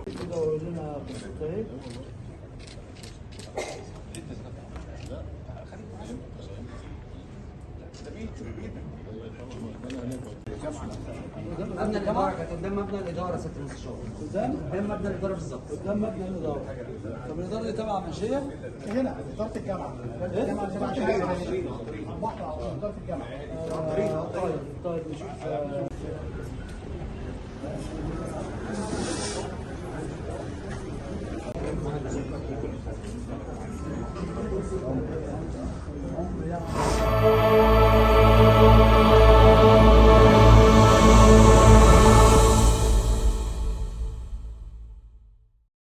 تدور لنا قصتين. مبنى الإدارة كانت قدام مبنى الإدارة ست المستشار. قدام مبنى الإدارة بالظبط. قدام مبنى الإدارة. طب الإدارة دي تبع منشية؟ هنا إدارة الجامعة. الجامعة تبع البحر على إدارة الجامعة. طيب نشوف